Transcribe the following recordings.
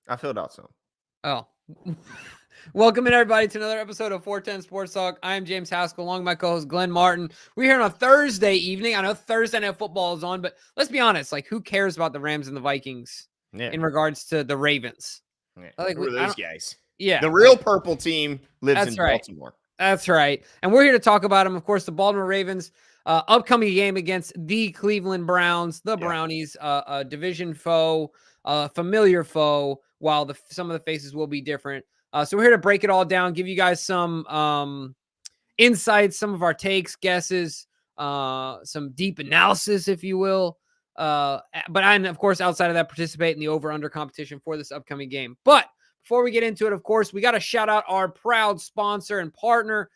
I filled out some. Oh. Welcome in, everybody, to another episode of 410 Sports Talk. I am James Haskell, along with my co-host Glenn Martin. We're here on a Thursday evening. I know Thursday Night Football is on, but let's be honest. Like, who cares about the Rams and the Vikings Yeah. in regards to the Ravens? Yeah. Like, Who are I those don't. guys? Yeah, The real like purple team lives that's in right. Baltimore. That's right. And we're here to talk about them. Of course, the Baltimore Ravens upcoming game against the Cleveland Browns, the Yeah. Brownies, a division foe, familiar foe, while some of the faces will be different. So we're here to break it all down, give you guys some insights, some of our takes, guesses, some deep analysis, if you will. But I, of course, outside of that, participate in the over-under competition for this upcoming game. But before we get into it, of course, we got to shout out our proud sponsor and partner,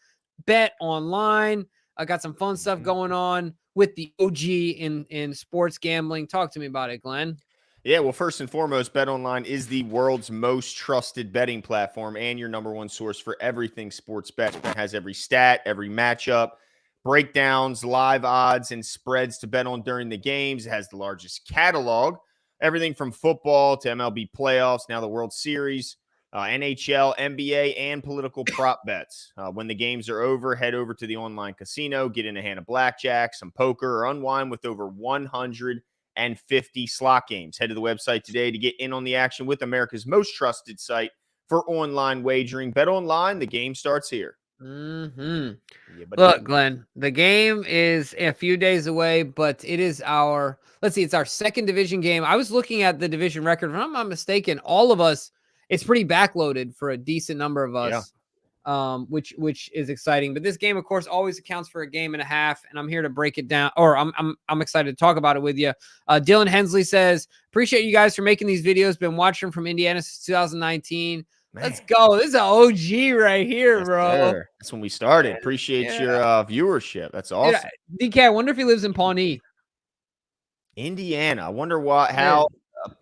BetOnline. I got some fun stuff going on with the OG in sports gambling. Talk to me about it, Glenn. Yeah, well, first and foremost, BetOnline is the world's most trusted betting platform and your number one source for everything sports betting. It has every stat, every matchup, breakdowns, live odds, and spreads to bet on during the games. It has the largest catalog, everything from football to MLB playoffs, now the World Series, NHL, NBA, and political prop bets. When the games are over, head over to the online casino, get in a hand of blackjack, some poker, or unwind with over 150 slot games. Head to the website today to get in on the action with America's most trusted site for online wagering. Bet online, the game starts here. Mm-hmm. Yeah, but Look, Glenn, the game is a few days away, but it is it's our second division game. I was looking at the division record. If I'm not mistaken, all of us, it's pretty backloaded for a decent number of yeah, us, which is exciting. But this game, of course, always accounts for a game and a half, and I'm here to break it down, or I'm excited to talk about it with you. Dylan Hensley says, appreciate you guys for making these videos. Been watching from Indiana since 2019. man. Let's go. This is an OG right here, Yes, bro. sir. That's when we started. Appreciate Yeah. your viewership. That's Dude, awesome. DK, I wonder if he lives in Pawnee. Indiana. I wonder Yeah. how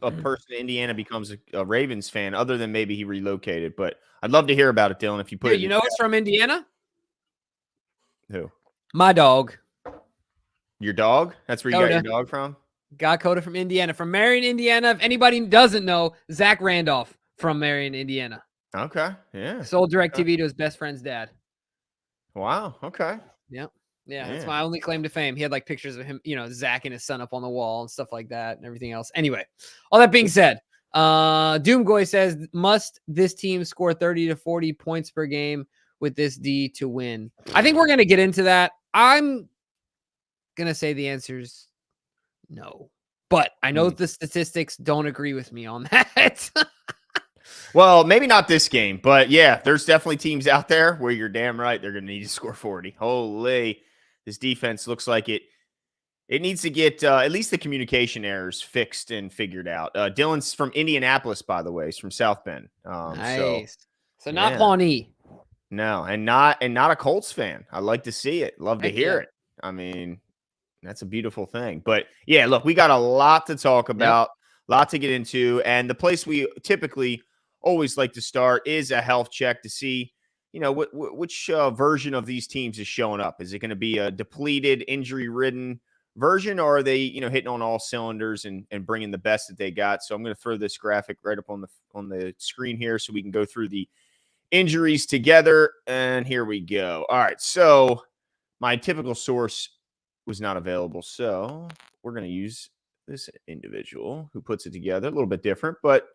a person in Indiana becomes a Ravens fan, other than maybe he relocated. But I'd love to hear about it, Dylan. If you put Dude, it in you the know who's from Indiana? who? My dog. Your dog? That's where you got your Coda. dog from? Got Coda from Indiana. From Marion, Indiana. If anybody doesn't know, Zach Randolph from Marion, Indiana. Okay. Yeah. Sold Okay. DirecTV to his best friend's dad. Wow. Okay. Yep. Yeah, that's Yeah. my only claim to fame. He had like pictures of him, Zach and his son up on the wall and stuff like that and everything else. Anyway, all that being said, Doomgoy says, must this team score 30 to 40 points per game with this D to win? I think we're going to get into that. I'm going to say the answer is no. But I know the statistics don't agree with me on that. Well, maybe not this game, but yeah, there's definitely teams out there where you're damn right they're going to need to score 40. Holy, this defense looks like it needs to get at least the communication errors fixed and figured out. Dylan's from Indianapolis, by the way. He's from South Bend. Nice. So not yeah. Pawnee. No, and not a Colts fan. I like to see it. Love to hear it. I mean, that's a beautiful thing. But yeah, look, we got a lot to talk about, a lot to get into, and the place we typically always like to start is a health check to see, which version of these teams is showing up. Is it going to be a depleted, injury-ridden version, or are they, hitting on all cylinders and bringing the best that they got? So I'm going to throw this graphic right up on the screen here so we can go through the injuries together, and here we go. All right, so my typical source was not available, so we're going to use this individual who puts it together. A little bit different, but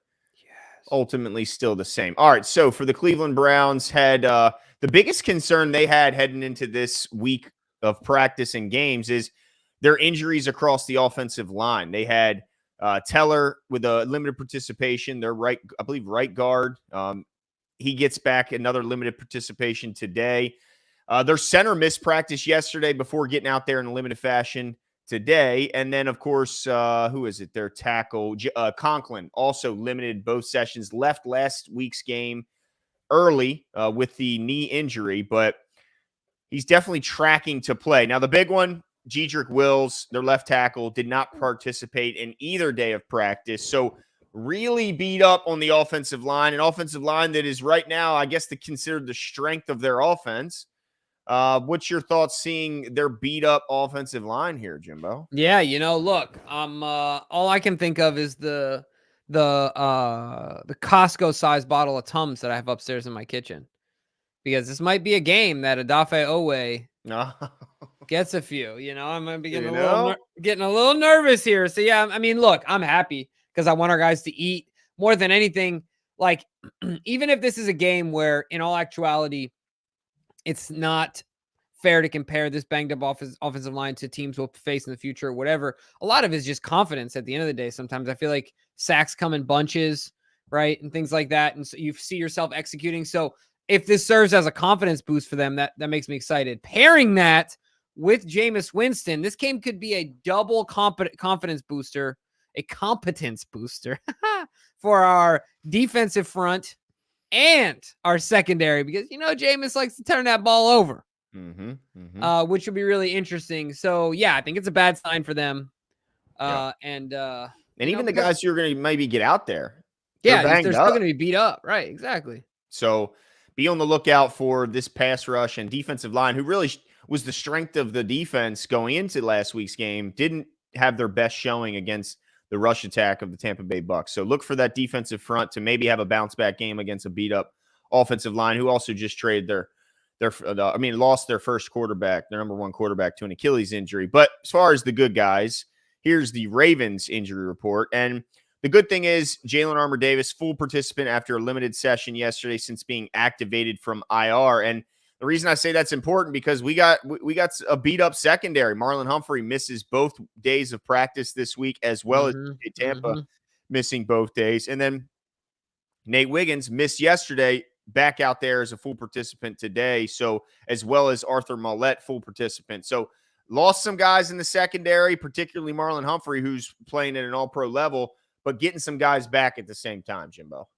ultimately still the same. All right, so for the Cleveland Browns, had the biggest concern they had heading into this week of practice and games is their injuries across the offensive line. They had Teller with a limited participation, their right guard. He gets back another limited participation today. Their center missed practice yesterday before getting out there in a limited fashion today. And then, of course, who is it? Their tackle, Conklin, also limited both sessions, left last week's game early with the knee injury, but he's definitely tracking to play. Now, the big one, Jedrick Wills, their left tackle, did not participate in either day of practice. So really beat up on the offensive line, an offensive line that is right now, I guess, considered the strength of their offense. What's your thoughts seeing their beat up offensive line here, Jimbo? Yeah, look, I'm all I can think of is the the Costco size bottle of Tums that I have upstairs in my kitchen, because this might be a game that Odafe Owe No. gets a few. I might be getting You a little know? getting a little nervous here. So yeah, I mean, look, I'm happy because I want our guys to eat more than anything. Like, even if this is a game where, in all actuality, it's not fair to compare this banged up offensive line to teams we'll face in the future or whatever. A lot of it is just confidence at the end of the day. Sometimes I feel like sacks come in bunches, right? And things like that. And so you see yourself executing. So if this serves as a confidence boost for them, that makes me excited. Pairing that with Jameis Winston, this game could be a double confidence booster, a competence booster for our defensive front and our secondary, because Jameis likes to turn that ball over. Which would be really interesting. So yeah, I think it's a bad sign for them. And even the guys who are going to maybe get out there, they're still going to be beat up, right? Exactly. So be on the lookout for this pass rush and defensive line, who really was the strength of the defense going into last week's game. Didn't have their best showing against the rush attack of the Tampa Bay Bucks. So look for that defensive front to maybe have a bounce back game against a beat up offensive line, who also just traded lost their first quarterback, their number one quarterback, to an Achilles injury. But as far as the good guys, here's the Ravens injury report. And the good thing is Jalen Armour-Davis, full participant after a limited session yesterday since being activated from IR. And the reason I say that's important, because we got a beat up secondary. Marlon Humphrey misses both days of practice this week, as well as Tampa missing both days. And then Nate Wiggins missed yesterday, back out there as a full participant today. So, as well as Arthur Mollett, full participant. So lost some guys in the secondary, particularly Marlon Humphrey, who's playing at an all-pro level, but getting some guys back at the same time, Jimbo.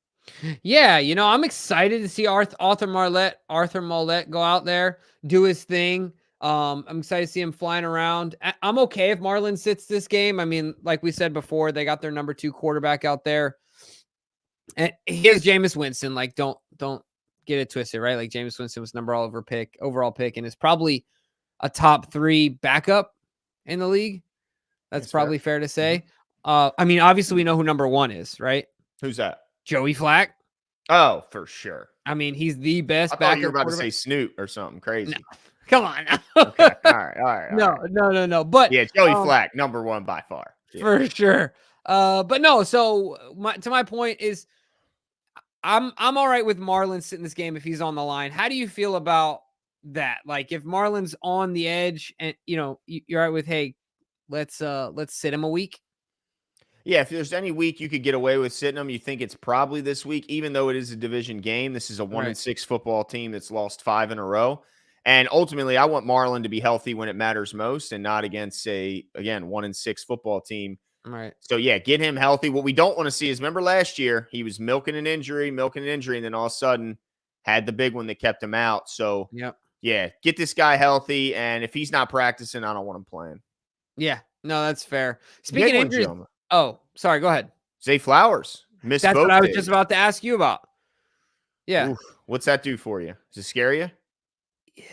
Yeah, I'm excited to see Arthur Mollett go out there, do his thing. I'm excited to see him flying around. I'm okay if Marlon sits this game. I mean, like we said before, they got their number 2 quarterback out there. And here's Jameis Winston. Like, don't get it twisted, right? Like, Jameis Winston was overall pick, and is probably a top 3 backup in the league. That's probably fair to say. I mean, obviously we know who number 1 is, right? Who's that? Joey Flacco. Oh, for sure. I mean, he's the best. I thought you were about to say Snoop or something crazy. No. Come on. Okay. All right. No. But yeah, Joey Flacco, number 1 by far. Yeah. For sure. But no, so my point is, I'm all right with Marlon sitting this game if he's on the line. How do you feel about that? Like, if Marlon's on the edge and you're all right with, hey, let's sit him a week. Yeah, if there's any week you could get away with sitting him, you think it's probably this week, even though it is a division game. This is a 1-6 football team that's lost 5 in a row. And ultimately, I want Marlon to be healthy when it matters most, and not against 1-6 football team. Right. So yeah, get him healthy. What we don't want to see is, remember last year, he was milking an injury, and then all of a sudden had the big one that kept him out. So yeah, get this guy healthy. And if he's not practicing, I don't want him playing. Yeah, no, that's fair. Speaking of injuries, sorry, go ahead. Zay Flowers missed That's both what I was days. just about to ask you about. Yeah. Oof. What's that do for you? Does it scare you? Yeah.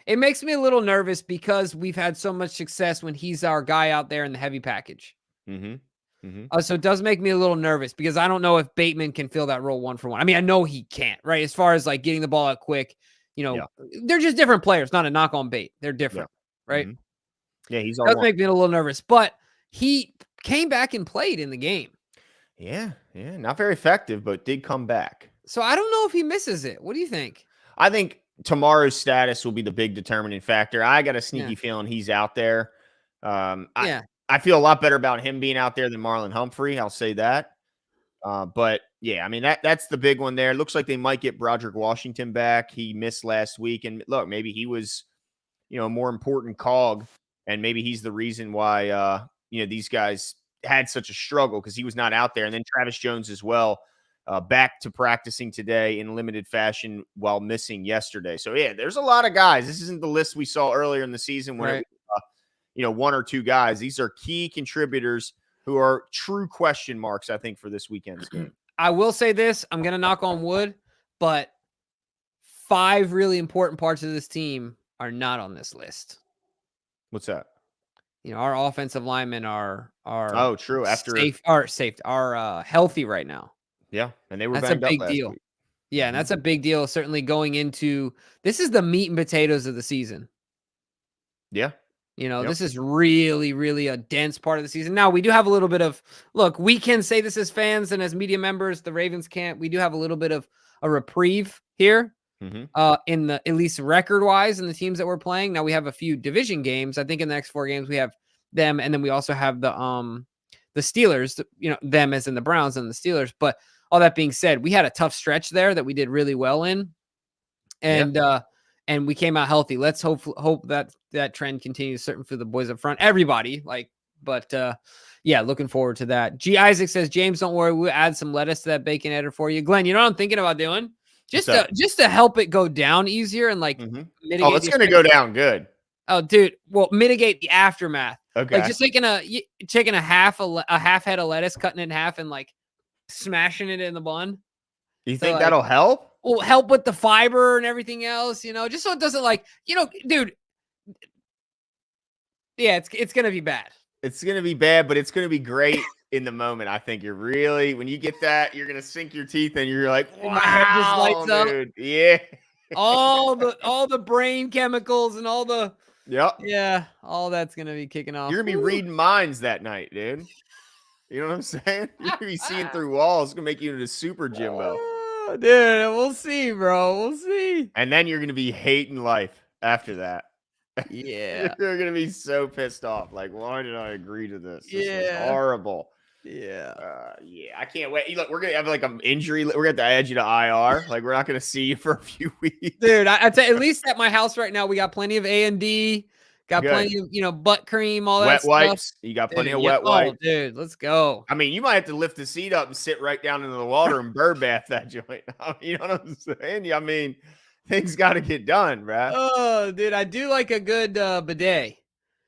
It makes me a little nervous because we've had so much success when he's our guy out there in the heavy package. So it does make me a little nervous, because I don't know if Bateman can fill that role 1-for-1. I mean, I know he can't, right? As far as like getting the ball out quick, they're just different players. Not a knock on Bate. They're different, right? Yeah, he's all. Does make me a little nervous, but he came back and played in the game. Yeah, not very effective, but did come back. So I don't know if he misses it. What do you think? I think tomorrow's status will be the big determining factor. I got a sneaky feeling he's out there. I feel a lot better about him being out there than Marlon Humphrey. I'll say that. But yeah, I mean, that's the big one there. It looks like they might get Broderick Washington back. He missed last week, and look, maybe he was, a more important cog, and maybe he's the reason why these guys had such a struggle, because he was not out there. And then Travis Jones as well, back to practicing today in limited fashion while missing yesterday. So yeah, there's a lot of guys. This isn't the list we saw earlier in the season when it was, 1 or 2 guys. These are key contributors who are true question marks, I think, for this weekend's game. I will say this, I'm going to knock on wood, but 5 really important parts of this team are not on this list. What's that? our offensive linemen are Oh, true. are healthy right now. Yeah, and they were That's a banged up big last deal. week. Yeah, and that's a big deal. Certainly going into this is the meat and potatoes of the season. Yeah. Yep. This is really, really a dense part of the season. Now, we do have a little bit of look, we can say this as fans and as media members, the Ravens can't. We do have a little bit of a reprieve here in the at least record wise in the teams that we're playing. Now we have a few division games. I think in the next 4 games we have them, and then we also have the Steelers, them as in the Browns and the Steelers. But all that being said, we had a tough stretch there that we did really well in. And we came out healthy. Let's hope that trend continues, certain for the boys up front, everybody looking forward to that. G Isaac says, James, don't worry. We'll add some lettuce to that bacon header for you. Glenn, you know what I'm thinking about doing? Just to help it go down easier and mitigate. Oh, it's going to go down good. Oh, dude. Well, mitigate the aftermath. Okay. Like just taking a half head of lettuce, cutting it in half and smashing it in the bun. You think that'll help? Will help with the fiber and everything else, just so it doesn't dude. Yeah, it's going to be bad. It's going to be bad, but it's going to be great in the moment. I think when you get that, you're going to sink your teeth and you're like, wow, my head just lights dude. up. Yeah. all the brain chemicals and all the, yep. Yeah, all that's going to be kicking off. You're going to be reading minds that night, dude. You know what I'm saying? You're going to be seeing through walls. It's going to make you into super Jimbo. Dude, we'll see, bro. We'll see. And then you're going to be hating life after that. Yeah. You're going to be so pissed off. Like, why did I agree to this? This was horrible. Yeah. Yeah. I can't wait. Look, we're going to have an injury. We're going to edge you to IR. We're not going to see you for a few weeks. Dude, I tell you, at least at my house right now, we got plenty of A&D. Got plenty of, butt cream, all that wet stuff. wipes. You got plenty of wet wipes. Dude, let's go. I mean, you might have to lift the seat up and sit right down into the water and bird bath that joint. You know what I'm saying? I mean, things got to get done, bro. Oh, dude, I do like a good bidet.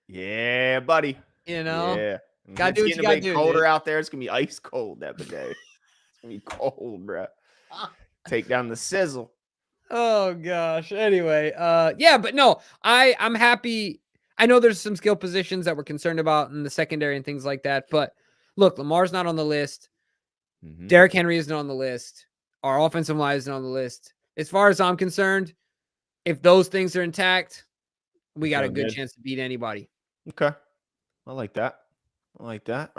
Yeah, buddy. Yeah. Gotta do what you gotta do. Colder out there. It's gonna be ice cold that bidet. It's gonna be cold, bro. Take down the sizzle. Oh gosh. Anyway, but no, I'm happy. I know there's some skill positions that we're concerned about in the secondary and things like that. But look, Lamar's not on the list. Derrick Henry isn't on the list. Our offensive line isn't on the list. As far as I'm concerned, if those things are intact, we got a good chance to beat anybody. Okay. I like that. All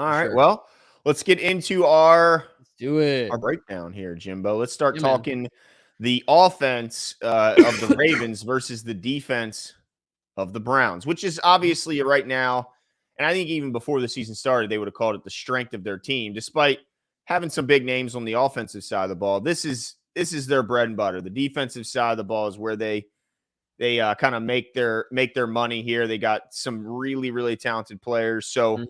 right. Well, let's get into our breakdown here, Jimbo. Let's start talking the offense of the Ravens versus the defense of the Browns, which is obviously right now, and I think even before the season started, they would have called it the strength of their team, despite having some big names on the offensive side of the ball. This is their bread and butter. The defensive side of the ball is where they kind of make their money here. They got some really, really talented players. So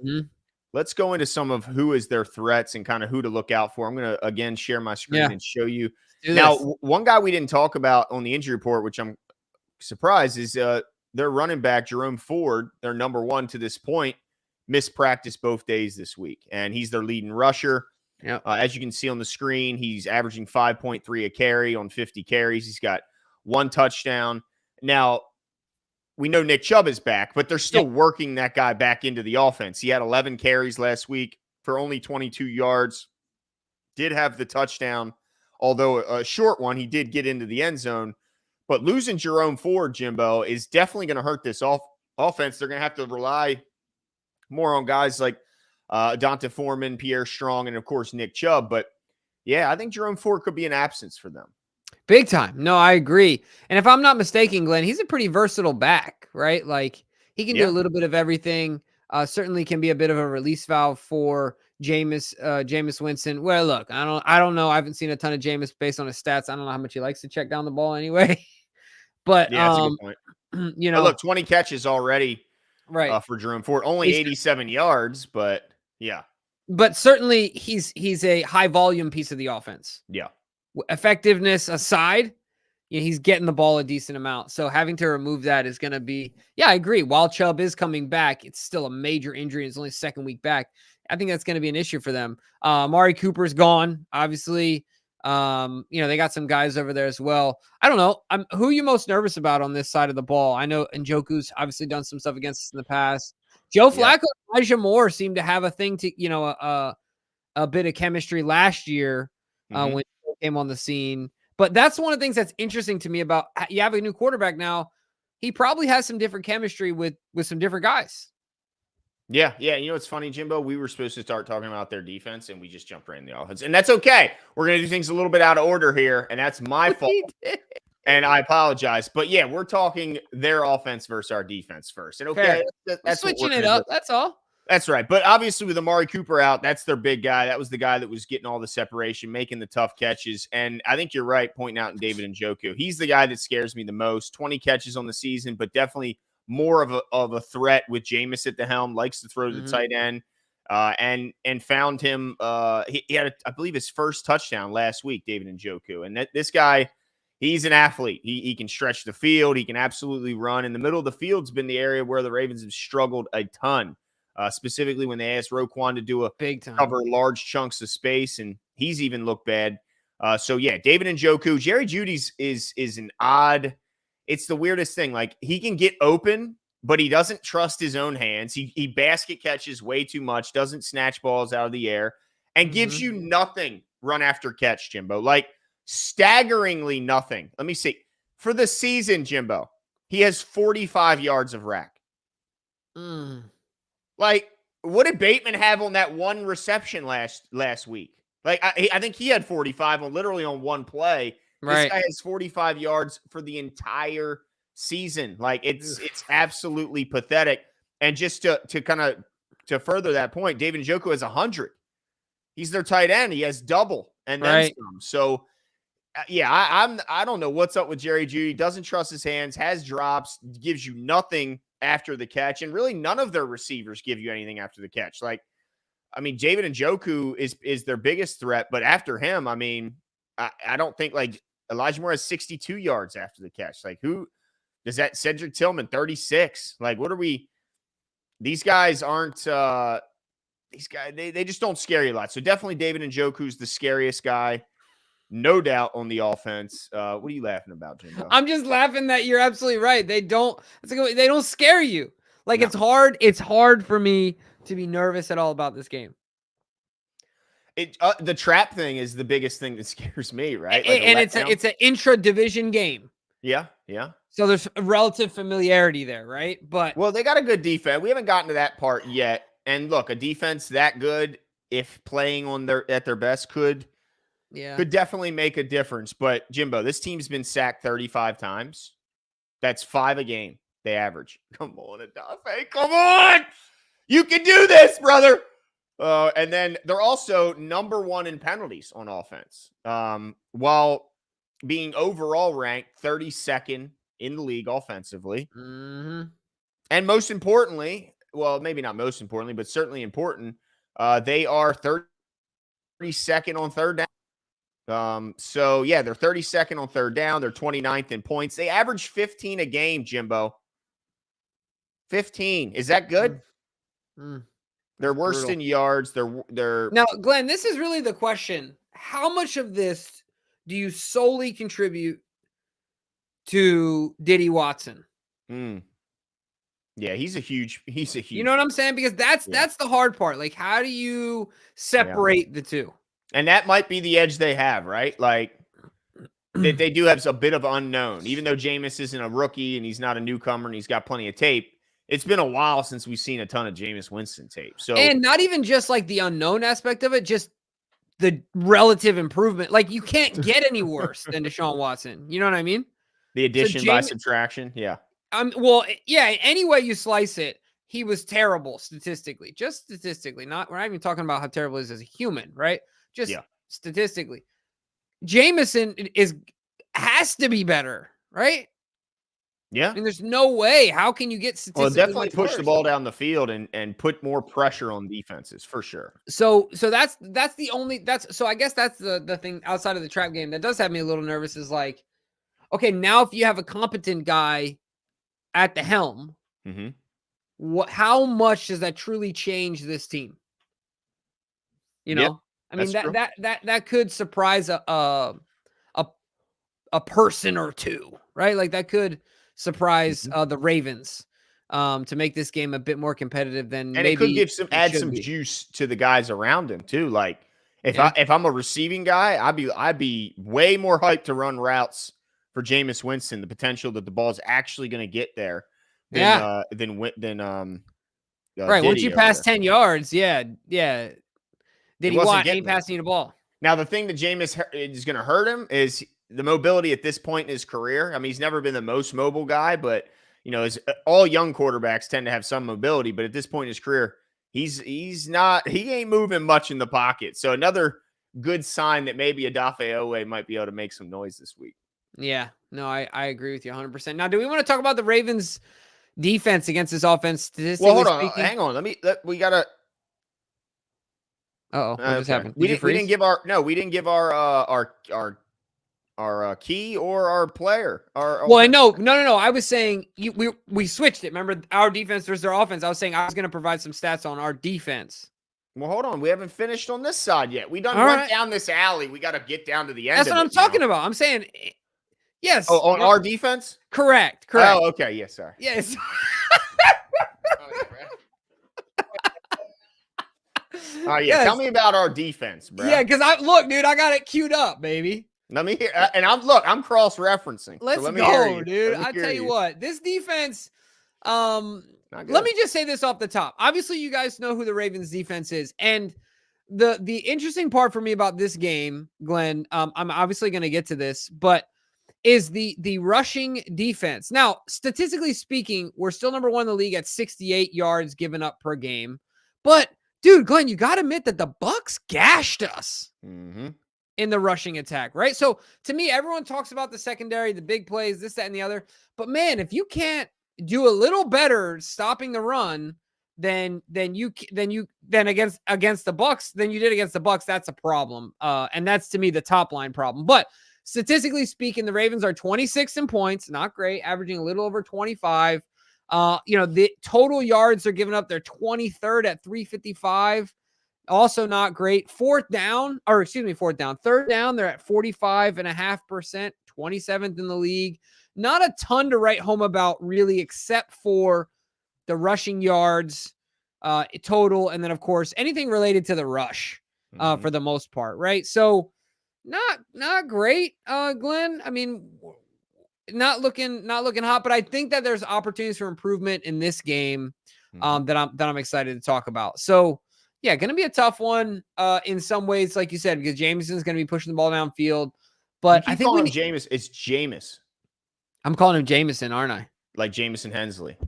let's go into some of who is their threats and kind of who to look out for. I'm going to, again, share my screen and show you. Now, one guy we didn't talk about on the injury report, which I'm surprised, is their running back, Jerome Ford, their number one to this point, missed practice both days this week. And he's their leading rusher. Yeah. As you can see on the screen, he's averaging 5.3 a carry on 50 carries. He's got 1 touchdown. Now, we know Nick Chubb is back, but they're still working that guy back into the offense. He had 11 carries last week for only 22 yards. Did have the touchdown, although a short one. He did get into the end zone. But losing Jerome Ford, Jimbo, is definitely going to hurt this offense. They're going to have to rely more on guys like Donta Foreman, Pierre Strong, and, of course, Nick Chubb. But, yeah, I think Jerome Ford could be an absence for them. Big time. No, I agree. And if I'm not mistaken, Glenn, he's a pretty versatile back, right? Like, he can do a little bit of everything. Certainly can be a bit of a release valve for Jameis Winston. Well, look, I don't know. I haven't seen a ton of Jameis based on his stats. I don't know how much he likes to check down the ball anyway. But yeah, that's a good point. Look, 20 catches already for Jerome Ford. Only 87 yards, but yeah. But certainly he's a high volume piece of the offense. Yeah. Effectiveness aside, he's getting the ball a decent amount. So having to remove that is going to be, I agree. While Chubb is coming back, it's still a major injury. It's only second week back. I think that's going to be an issue for them. Amari Cooper's gone, obviously. They got some guys over there as well. I don't know. Who are you most nervous about on this side of the ball? I know Njoku's obviously done some stuff against us in the past. Joe Flacco, Elijah Moore seemed to have a thing to, a bit of chemistry last year when he came on the scene. But that's one of the things that's interesting to me about you have a new quarterback now. He probably has some different chemistry with some different guys. Yeah. You know, it's funny, Jimbo. We were supposed to start talking about their defense, and we just jumped right in the offense. And that's okay. We're going to do things a little bit out of order here, and that's my fault. And I apologize. But, yeah, we're talking their offense versus our defense first. And, okay, that's switching it up. That's all. That's right. But obviously with Amari Cooper out, that's their big guy. That was the guy that was getting all the separation, making the tough catches. And I think you're right pointing out in David Njoku. He's the guy that scares me the most. 20 catches on the season, but definitely more of a threat with Jameis at the helm, likes to throw to the tight end. And found him. He had, I believe, his first touchdown last week, David Njoku. And this guy, he's an athlete. He can stretch the field. He can absolutely run. In the middle of the field's been the area where the Ravens have struggled a ton. Specifically when they asked Roquan to do a big time cover large chunks of space, and he's even looked bad. So yeah, David Njoku, Jerry Jeudy's is an odd. It's the weirdest thing. Like he can get open, but he doesn't trust his own hands. He basket catches way too much, doesn't snatch balls out of the air, and gives you nothing run after catch, Jimbo. Like staggeringly nothing. Let me see. For the season, Jimbo, he has 45 yards of rack. Like, what did Bateman have on that one reception last week? Like, I think he had 45 literally on one play. Right. This guy has 45 yards for the entire season. Like, it's absolutely pathetic. And just to kind of to further that point, David Njoku has 100. He's their tight end. He has double and then some. So, yeah, I don't know what's up with Jerry Jeudy. Doesn't trust his hands, has drops, gives you nothing after the catch, and really none of their receivers give you anything after the catch. Like, I mean, David Njoku is their biggest threat, but after him, I mean, I don't think like Elijah Moore has 62 yards after the catch. Like, who does that? Cedric Tillman 36. Like, what are we? These guys aren't. These guys they just don't scare you a lot. So definitely David Njoku's the scariest guy. No doubt on the offense. What are you laughing about, Jimbo? I'm just laughing that you're absolutely right. They don't scare you. Like no. It's hard for me to be nervous at all about this game. The trap thing is the biggest thing that scares me, right? Like and it's an intra-division game. Yeah. So there's a relative familiarity there, right? But well, they got a good defense. We haven't gotten to that part yet. And look, a defense that good, if playing at their best, could definitely make a difference. But Jimbo, this team's been sacked 35 times. That's 5 a game they average. Come on, Adafe. Come on. You can do this, brother. And then they're also number 1 in penalties on offense, while being overall ranked 32nd in the league offensively. And most importantly, well, maybe not most importantly, but certainly important, they are 32nd on third down. So, yeah, they're 32nd on third down. They're 29th in points. They average 15 a game, Jimbo. 15. Is that good? They're worst in yards. They're Now, Glenn, this is really the question. How much of this do you solely contribute to Diddy Watson? Yeah, he's a huge. You know what I'm saying? Because that's the hard part. Like, how do you separate the two? And that might be the edge they have, right? Like, they do have a bit of unknown. Even though Jameis isn't a rookie and he's not a newcomer and he's got plenty of tape, it's been a while since we've seen a ton of Jameis Winston tape. So, and not even just like the unknown aspect of it, just the relative improvement. Like, you can't get any worse than Deshaun Watson. You know what I mean? The addition by subtraction. Yeah. Well, yeah, any way you slice it, he was terrible statistically. Just statistically. We're not even talking about how terrible he is as a human, right? Just statistically. Jameson has to be better, right? Yeah. I mean, there's no way. How can you get statistically? Well, definitely push the ball down the field and put more pressure on defenses for sure. So that's the only so I guess that's the thing outside of the trap game that does have me a little nervous is like, okay, now if you have a competent guy at the helm, how much does that truly change this team? You know, I mean that could surprise a person or two, right? Like that could surprise the Ravens. to make this game a bit more competitive than And it could maybe give some it add should some be. juice to the guys around him too. Like Yeah. if I'm a receiving guy, I'd be way more hyped to run routes for Jameis Winston. The potential that the ball is actually going to get there Yeah. than Right. Once you Diddy over pass there. 10 yards, yeah. Did He he wasn't want ain't getting there. passing you the ball? Now the thing that Jameis is going to hurt him is the mobility at this point in his career. I mean, he's never been the most mobile guy, but all young quarterbacks tend to have some mobility. But at this point in his career, he ain't moving much in the pocket. So another good sign that maybe Odafe Owe might be able to make some noise this week. Yeah. No, I agree with you 100%. Now, do we want to talk about the Ravens defense against this offense, statistically Well, hold on, speaking? hang on. We gotta. Uh-oh, what just happened? We didn't give our key or our player. Well, I know. No. I was saying we switched it. Remember, our defense versus their offense. I was saying I was going to provide some stats on our defense. Well, hold on. We haven't finished on this side yet. We done All went right. down this alley. We got to get down to the end. That's what I'm talking about. I'm saying, yes. Oh, on our defense? Correct. Oh, okay. Yes, sir. Yes. Yeah. Yes. Tell me about our defense, bro. Yeah, because dude, I got it queued up, baby. Let me hear. And I'm cross-referencing. Let's so let go, dude. I tell you what, this defense. Let me just say this off the top. Obviously, you guys know who the Ravens defense is, and the interesting part for me about this game, Glenn. I'm obviously going to get to this, but is the rushing defense. Now, statistically speaking, we're still number 1 in the league at 68 yards given up per game. But dude, Glenn, you got to admit that the Bucs gashed us in the rushing attack, right? So to me, everyone talks about the secondary, the big plays, this, that, and the other. But man, if you can't do a little better stopping the run than against the Bucs than you did against the Bucs, that's a problem. And that's to me the top line problem. But statistically speaking, the Ravens are 26th in points, not great, averaging a little over 25. The total yards are giving up. They're 23rd at 355. Also not great. Third down. Third down, they're at 45.5%, 27th in the league. Not a ton to write home about really, except for the rushing yards total. And then of course, anything related to the rush for the most part. Right. So not great, Glenn. I mean, not looking hot, but I think that there's opportunities for improvement in this game that I'm excited to talk about. So yeah, going to be a tough one in some ways, like you said, because Jameson's going to be pushing the ball downfield. But I think Jameis. It's Jameis. I'm calling him Jameson, aren't I? Like Jameson Hensley.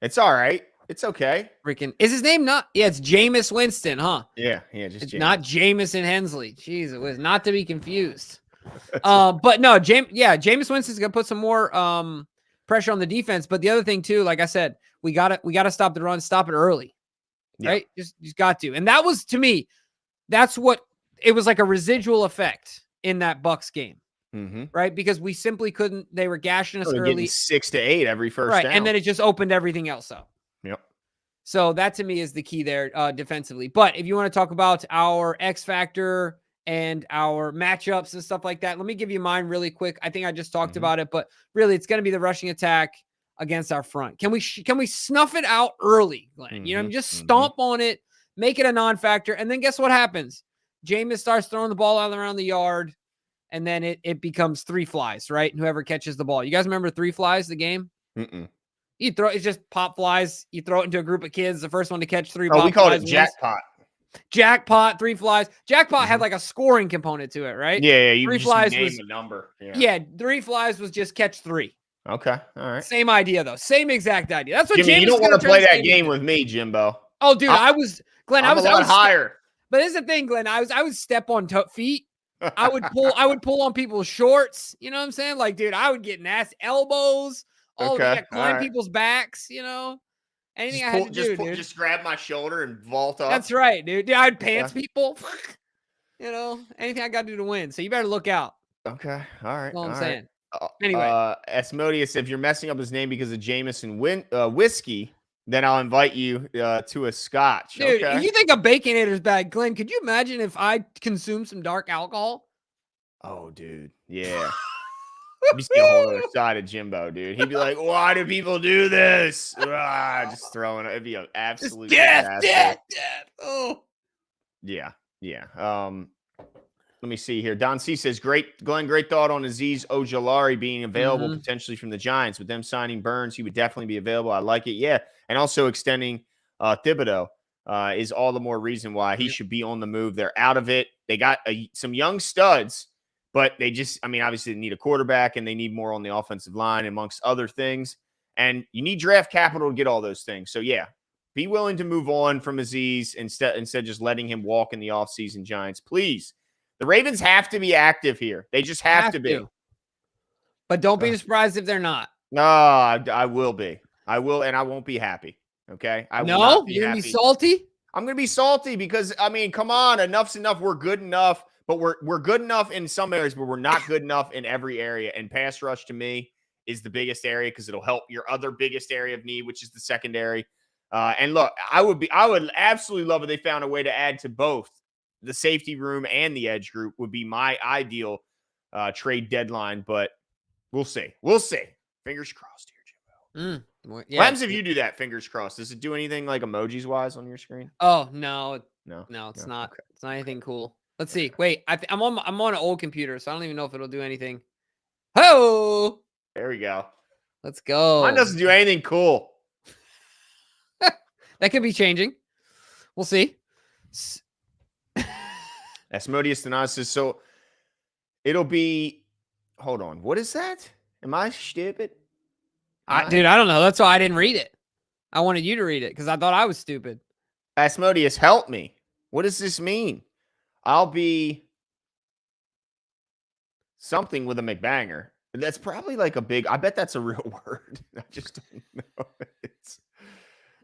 It's all right. It's okay. Freaking is his name not? Yeah, it's Jameis Winston, huh? Yeah, just it's not Jameson Hensley. Jeez, it was not to be confused. But no, Jameis Winston's gonna put some more pressure on the defense. But the other thing too, like I said, we gotta stop the run, stop it early. Right? Just got to. And that was, to me, that's what it was, like a residual effect in that Bucs game. Right? Because we simply couldn't, they were gashing us early. 6 to 8 every first down. And then it just opened everything else up. Yep. So that to me is the key there defensively. But if you want to talk about our X factor and our matchups and stuff like that, let me give you mine really quick. I think I just talked about it, but really it's going to be the rushing attack against our front. Can we snuff it out early, Glenn? Just stomp on it, make it a non-factor, and then guess what happens? Jameis starts throwing the ball out around the yard, and then it becomes 3 flies, right? And whoever catches the ball. You guys remember 3 flies, the game? You throw it's just pop flies. You throw it into a group of kids. The first one to catch 3 pop we called flies it jackpot. Jackpot, 3 flies. Jackpot had like a scoring component to it, right? Yeah. You 3 just flies name was a number. Yeah, 3 flies was just catch 3. Okay, all right. Same idea though. Same exact idea. That's what Jimmy, you don't want to play that game with me, Jimbo. Oh, dude, I was Glenn. I was a lot higher. But this is the thing, Glenn. I would step on feet. I would pull on people's shorts. You know what I'm saying? Like, dude, I would get nasty elbows. Climb people's backs. Anything I had to do, dude. Just grab my shoulder and vault up. That's right, dude. Yeah, I'd pants people. Anything I got to do to win. So you better look out. Okay, all right. That's all I'm saying. Anyway, Asmodeus, if you're messing up his name because of Jameson whiskey, then I'll invite you to a scotch. Dude, if you think a Baconator's bad, Glenn, could you imagine if I consumed some dark alcohol? Oh, dude. Yeah. You see a whole other side of Jimbo, dude. He'd be like, "Why do people do this?" Just throwing it. It'd be an absolute disaster. Death. Oh, Yeah, yeah. Let me see here. Don C says, "Great, Glenn. Great thought on Azeez Ojulari being available potentially from the Giants. With them signing Burns, he would definitely be available. I like it. Yeah, and also extending Thibodeau is all the more reason why he should be on the move. They're out of it. They got some young studs, but they just, I mean, obviously they need a quarterback and they need more on the offensive line, amongst other things. And you need draft capital to get all those things. So yeah, be willing to move on from Azeez instead of just letting him walk in the offseason, Giants, please." The Ravens have to be active here. They just have to be. But don't be surprised if they're not. No, I will be. I will, and I won't be happy. Okay? I will not be you're happy. Gonna be salty? I'm going to be salty because, I mean, come on. Enough's enough. We're good enough, but we're good enough in some areas, but we're not good enough in every area. And pass rush, to me, is the biggest area because it'll help your other biggest area of need, which is the secondary. And look, I would absolutely love if they found a way to add to both. The safety room and the edge group would be my ideal trade deadline, but we'll see. We'll see. Fingers crossed here, Jimbo. What happens if you do that? Fingers crossed. Does it do anything like emojis wise on your screen? Oh no, it's not. Okay. It's not anything cool. Let's see. Wait, I'm on an old computer, so I don't even know if it'll do anything. Oh, there we go. Let's go. Mine doesn't do anything cool. That could be changing. We'll see. Asmodeus Denaz says, so it'll be, hold on. What is that? Am I stupid? Dude, I don't know. That's why I didn't read it. I wanted you to read it because I thought I was stupid. Asmodeus, help me. What does this mean? I'll be something with a McBanger. That's probably like a big, I bet that's a real word. I just don't know.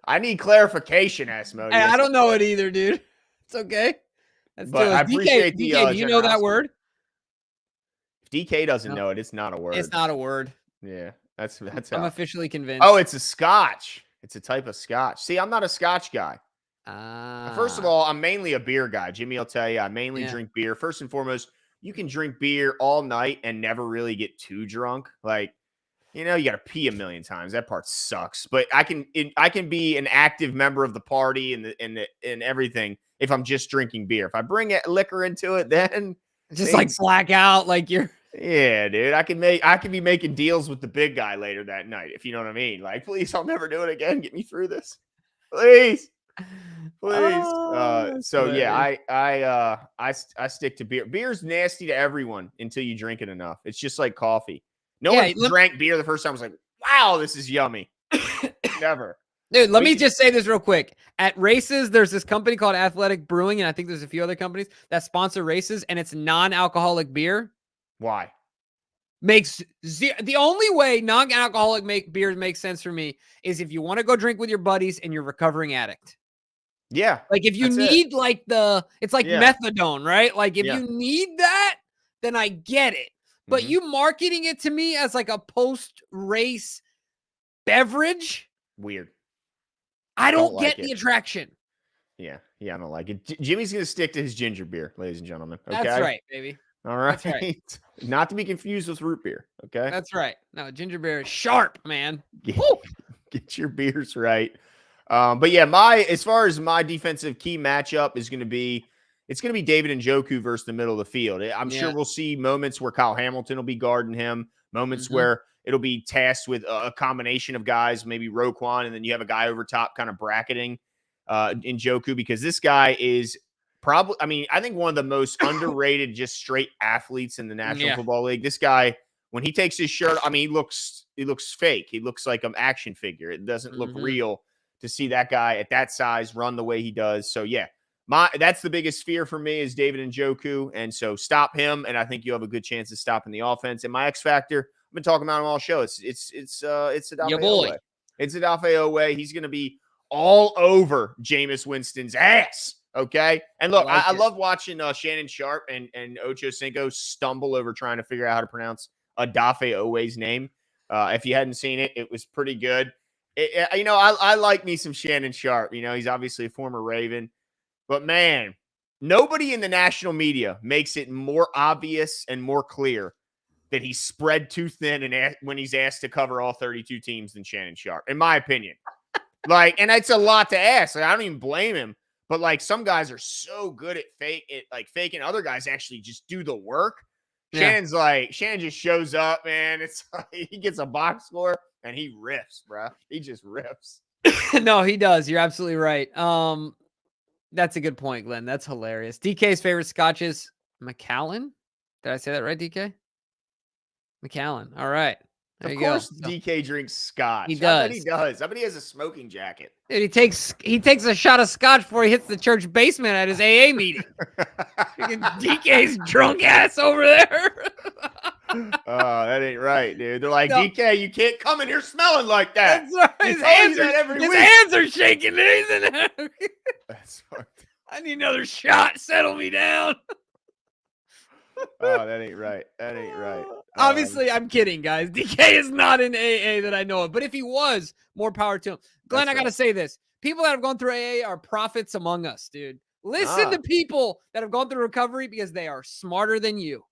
I need clarification, Asmodeus. Hey, I don't know it either, dude. It's okay. But I appreciate the DK, do you know that word? If DK doesn't know it, it's not a word. It's not a word. Yeah, that's I'm officially convinced. Oh, it's a scotch. It's a type of scotch. See, I'm not a scotch guy. First of all, I'm mainly a beer guy. Jimmy will tell you, I mainly drink beer. First and foremost, you can drink beer all night and never really get too drunk. Like, you know, you got to pee a million times. That part sucks. But I can be an active member of the party and everything if I'm just drinking beer. If I bring liquor into it, then just like black out, like you're. Yeah, dude. I can be making deals with the big guy later that night, if you know what I mean. Like, please, I'll never do it again. Get me through this, please. So yeah, I stick to beer. Beer's nasty to everyone until you drink it enough. It's just like coffee. No one drank beer the first time. I was like, wow, this is yummy. Never. Dude, let me just say this real quick. At races, there's this company called Athletic Brewing, and I think there's a few other companies that sponsor races, and it's non-alcoholic beer. Why? The only way non-alcoholic beers make sense for me is if you want to go drink with your buddies and you're a recovering addict. Yeah. Like if you need it's like methadone, right? Like if you need that, then I get it. But you marketing it to me as like a post-race beverage? Weird. I don't get the attraction. Yeah, I don't like it. Jimmy's going to stick to his ginger beer, ladies and gentlemen. Okay? That's right, baby. All right. That's right. Not to be confused with root beer. Okay. That's right. No, ginger beer is sharp, man. Get your beers right. But yeah, as far as my defensive key matchup is going to be, it's going to be David Njoku versus the middle of the field. I'm sure we'll see moments where Kyle Hamilton will be guarding him, moments where it'll be tasked with a combination of guys, maybe Roquan, and then you have a guy over top kind of bracketing Njoku, because this guy is probably, I mean, I think one of the most underrated just straight athletes in the National Football League. This guy, when he takes his shirt, I mean, he looks fake. He looks like an action figure. It doesn't look real to see that guy at that size run the way he does. So yeah, that's the biggest fear for me is David Njoku. And so stop him. And I think you have a good chance of stopping the offense. And my X factor, I've been talking about him all show. It's Odafe Oweh. It's Odafe Oweh. He's going to be all over Jameis Winston's ass. Okay. And look, I love watching Shannon Sharp and Ocho Cinco stumble over trying to figure out how to pronounce Odafe Oweh's name. If you hadn't seen it, it was pretty good. I like me some Shannon Sharp. You know, he's obviously a former Raven. But, man, nobody in the national media makes it more obvious and more clear that he's spread too thin and when he's asked to cover all 32 teams than Shannon Sharp, in my opinion. Like, and it's a lot to ask. Like, I don't even blame him. But like some guys are so good at faking. Other guys actually just do the work. Yeah. Shannon just shows up, man. It's like he gets a box score and he riffs, bro. He just riffs. No, he does. You're absolutely right. That's a good point, Glenn. That's hilarious. DK's favorite scotch is Macallan. Did I say that right, DK? Macallan. All right. There Of you course, go. DK drinks scotch. He does. I bet he does. I bet he has a smoking jacket. Dude, he takes a shot of scotch before he hits the church basement at his AA meeting. DK's drunk ass over there. Oh, that ain't right, dude. They're like, no. DK, you can't come in here smelling like that. That's right. His hands are shaking. That's fucked. I need another shot. Settle me down. Oh, that ain't right. That ain't right. Obviously, I'm kidding, guys. DK is not in AA that I know of. But if he was, more power to him. Glenn, I got to say this. People that have gone through AA are prophets among us, dude. Listen to people that have gone through recovery because they are smarter than you.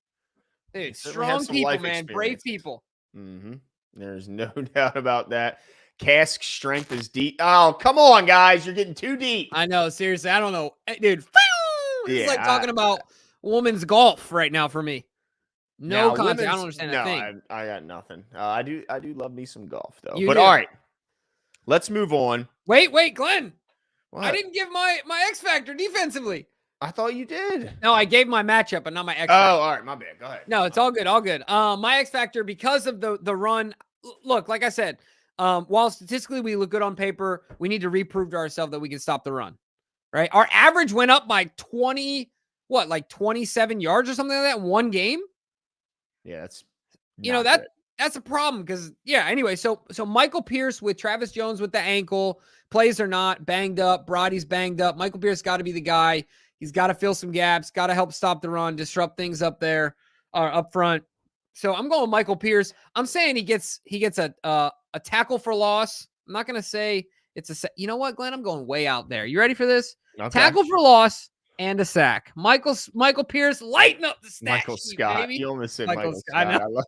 Dude, strong people, man. Brave people. Mm-hmm. There's no doubt about that. Cask strength is deep. Oh, come on, guys. You're getting too deep. I know. Seriously. I don't know. Hey, dude. It's like talking about women's golf right now for me. No concept. I don't understand a thing. I got nothing. I do love me some golf though. All right, let's move on. Wait, Glenn. What? I didn't give my X factor defensively. I thought you did. No, I gave my matchup, but not my X factor. Oh, all right, my bad. Go ahead. No, it's all good, all good. My X factor because of the run. Look, like I said, while statistically we look good on paper, we need to reprove to ourselves that we can stop the run. Right? Our average went up by 27 yards or something like that in one game. Yeah, that's that's a problem because anyway, so Michael Pierce with Travis Jones with the ankle, plays or not, banged up, Brody's banged up. Michael Pierce got to be the guy. He's got to fill some gaps, got to help stop the run, disrupt things up there or up front. So I'm going with Michael Pierce. I'm saying he gets a tackle for loss. I'm not going to say it's you know what, Glenn? I'm going way out there. You ready for this? Okay. Tackle for loss and a sack. Michael Pierce, lighten up the stat Michael sheet, Scott. Baby. You almost said Michael Scott. I love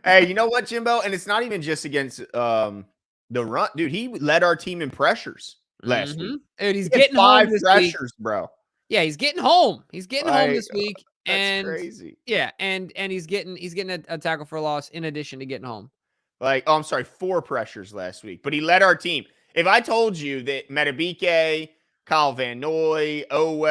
Hey, you know what, Jimbo? And it's not even just against the run. Dude, he led our team in pressures last week. Dude, he's getting home this pressures, week. Bro. Yeah, he's getting home. He's getting home this week. That's crazy. Yeah, and he's getting a tackle for loss in addition to getting home. I'm sorry, 4 pressures last week. But he led our team. If I told you that Metabike, Kyle Van Noy, Owe,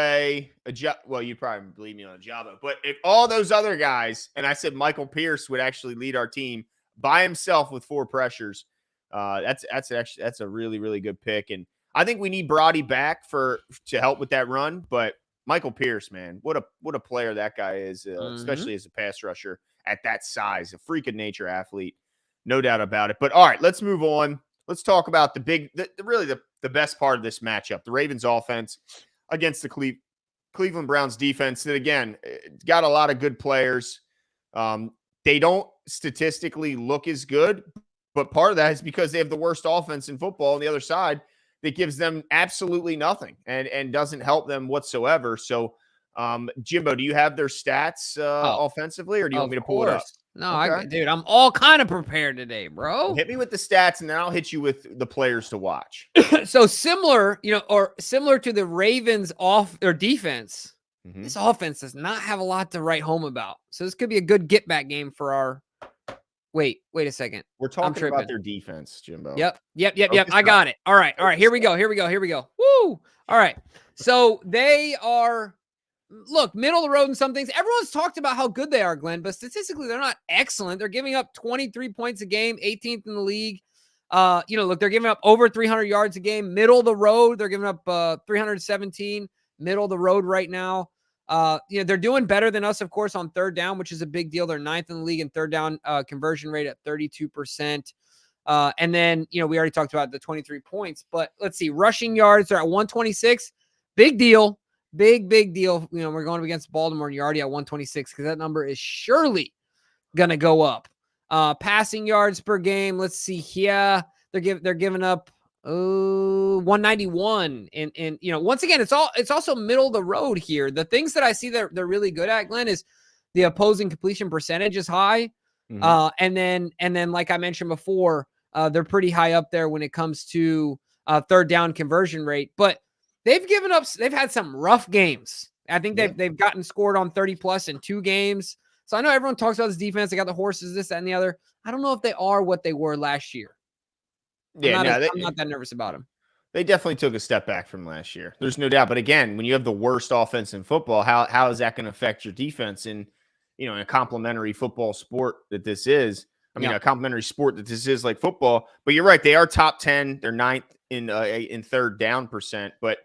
you'd probably believe me on Ajabo. But if all those other guys, and I said Michael Pierce would actually lead our team by himself with 4 pressures, that's a really, really good pick. And I think we need Brody back to help with that run. But Michael Pierce, man, what a player that guy is, especially as a pass rusher at that size, a freak of nature athlete, no doubt about it. But all right, let's move on. Let's talk about the best part of this matchup, the Ravens offense against the Cleveland Browns defense that, again, got a lot of good players. They don't statistically look as good, but part of that is because they have the worst offense in football on the other side that gives them absolutely nothing and doesn't help them whatsoever. So, Jimbo, do you have their stats offensively, or do you want me to pull it up? No, okay. Dude, I'm all kind of prepared today, bro. Hit me with the stats, and then I'll hit you with the players to watch. So similar to the Ravens defense, this offense does not have a lot to write home about. So this could be a good get back game for our. Wait a second. We're talking about their defense, Jimbo. Yep. I got it. All right. Here we go. Woo! All right. So they are. Look, middle of the road in some things. Everyone's talked about how good they are, Glenn, but statistically, they're not excellent. They're giving up 23 points a game, 18th in the league. Look, they're giving up over 300 yards a game. Middle of the road, they're giving up 317. Middle of the road right now. They're doing better than us, of course, on third down, which is a big deal. They're 9th in the league in third down conversion rate at 32%. And then, we already talked about the 23 points. But let's see, rushing yards, they're at 126. Big deal. Big deal. We're going up against Baltimore and you're already at 126 because that number is surely going to go up. Passing yards per game. Let's see here. They're giving up 191. And once again, it's also middle of the road here. The things that I see that they're really good at, Glenn, is the opposing completion percentage is high. Mhm. And then, like I mentioned before, they're pretty high up there when it comes to third down conversion rate. But they've had some rough games. I think Yeah. they've gotten scored on 30 plus in 2 games. So I know everyone talks about this defense. They got the horses, this, that, and the other. I don't know if they are what they were last year. I'm Yeah, no, not that nervous about them. they definitely took a step back from last year. There's no doubt. But again, when you have the worst offense in football, how is that going to affect your defense in, in a complementary football sport that this is? I mean, Yeah. a complementary sport that this is like football. But you're right; they are top 10. They're ninth in third down percent. But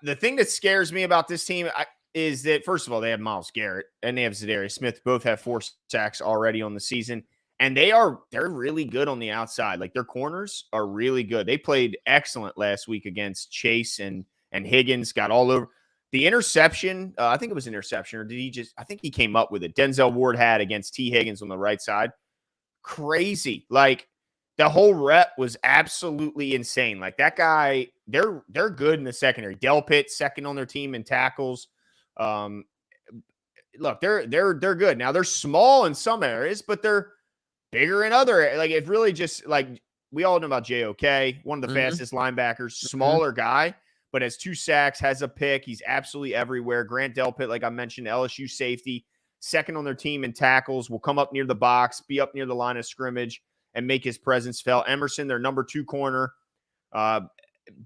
the thing that scares me about this team is that, first of all, they have Myles Garrett and they have Zadarius Smith. Both have 4 sacks already on the season. And they're really good on the outside. Like, their corners are really good. They played excellent last week against Chase and Higgins, got all over. The interception, I think it was interception, or did he just, I think he came up with it. Denzel Ward had against T. Higgins on the right side. Crazy. Like, the whole rep was absolutely insane. Like, that guy, they're good in the secondary. Delpit, second on their team in tackles. Um, Look, they're good. Now, they're small in some areas, but they're bigger in other. Like, it really just, like, we all know about JOK, one of the fastest linebackers, smaller guy, but has 2 sacks, has a pick. He's absolutely everywhere. Grant Delpit, like I mentioned, LSU safety, second on their team in tackles, will come up near the box, be up near the line of scrimmage, and make his presence felt. Emerson, their number 2 corner.